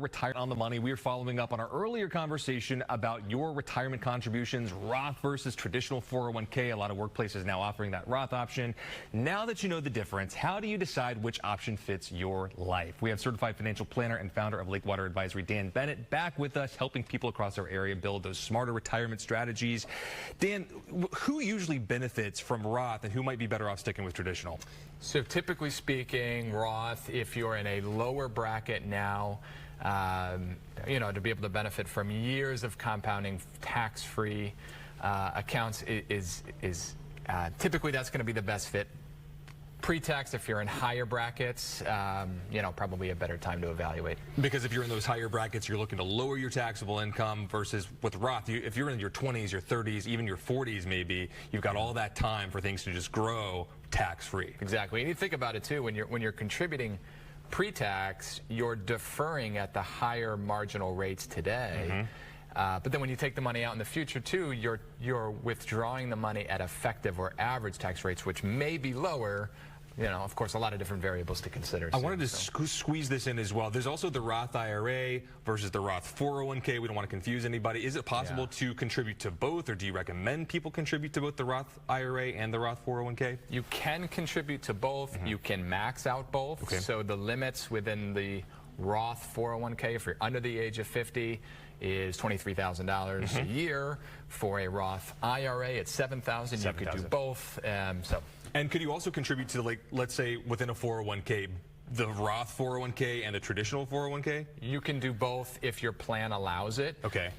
retirement on the money. We are following up on our earlier conversation about your retirement contributions, Roth versus traditional 401k. A lot of workplaces now offering that Roth option. Now that you know the difference, how do you decide which option fits your life? We have certified financial planner and founder of Lakewater Advisory, Dan Bennett, back with us, helping people across our area build those smarter retirement strategies. Dan, who usually benefits from Roth and who might be better off sticking with traditional? So typically speaking, Roth, if you're in a lower bracket now, to be able to benefit from years of compounding tax-free accounts is typically that's going to be the best fit. Pre-tax, if you're in higher brackets, probably a better time to evaluate. Because if you're in those higher brackets, you're looking to lower your taxable income versus with Roth, if you're in your 20s, your 30s, even your 40s maybe, you've got all that time for things to just grow tax-free. Exactly. And you think about it too, when you're contributing pre-tax, you're deferring at the higher marginal rates today. But then when you take the money out in the future too, you're withdrawing the money at effective or average tax rates, which may be lower. Of course, a lot of different variables to consider. I wanted to squeeze this in as well. There's also the Roth IRA versus the Roth 401k. We don't want to confuse anybody. Is it possible to contribute to both, or do you recommend people contribute to both the Roth IRA and the Roth 401k? You can contribute to both. You can max out both. Okay. So the limits within the Roth 401k, if you're under the age of 50, is $23,000 a year. For a Roth IRA, it's $7,000. You could do both. And could you also contribute to, like, let's say within a 401k, the Roth 401k and the traditional 401k? You can do both if your plan allows it. Okay.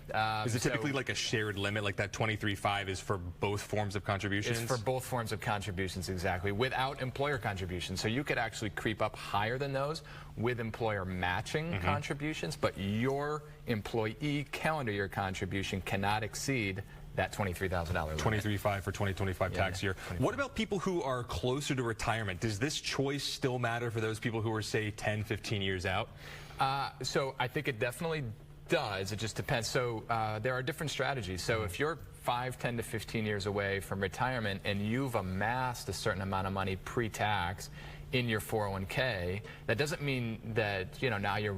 Is it typically like a shared limit, like that 23.5 is for both forms of contributions? It's for both forms of contributions, exactly, without employer contributions. So you could actually creep up higher than those with employer matching contributions, but your employee calendar year contribution cannot exceed that $23,000 limit. 23.5 for 2025 tax year. What about people who are closer to retirement? Does this choice still matter for those people who are, say, 10, 15 years out? So I think it definitely does. It just depends. So there are different strategies. So if you're 5, 10 to 15 years away from retirement and you've amassed a certain amount of money pre-tax in your 401k, that doesn't mean that now you're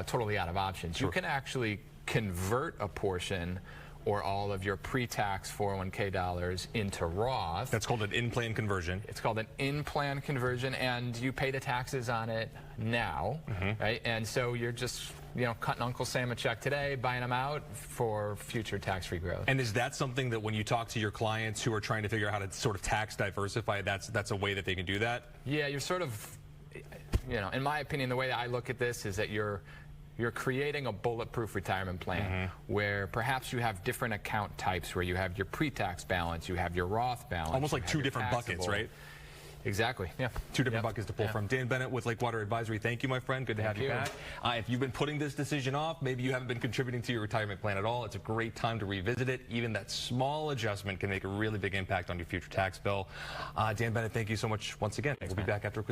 totally out of options. You can actually convert a portion or all of your pre-tax 401k dollars into Roth. That's called an in-plan conversion. It's called an in-plan conversion, and you pay the taxes on it now, right? And so you're just, cutting Uncle Sam a check today, buying them out for future tax-free growth. And is that something that when you talk to your clients who are trying to figure out how to sort of tax diversify, that's a way that they can do that? Yeah, you're sort of, in my opinion, the way that I look at this is that you're creating a bulletproof retirement plan where perhaps you have different account types, where you have your pre-tax balance, you have your Roth balance. Almost like two different buckets, right? Exactly, yeah. Two different buckets to pull from. Dan Bennett with Lakewater Advisory, thank you, my friend. Good to have you back. If you've been putting this decision off, maybe you haven't been contributing to your retirement plan at all, it's a great time to revisit it. Even that small adjustment can make a really big impact on your future tax bill. Dan Bennett, thank you so much once again. We'll be back after a quick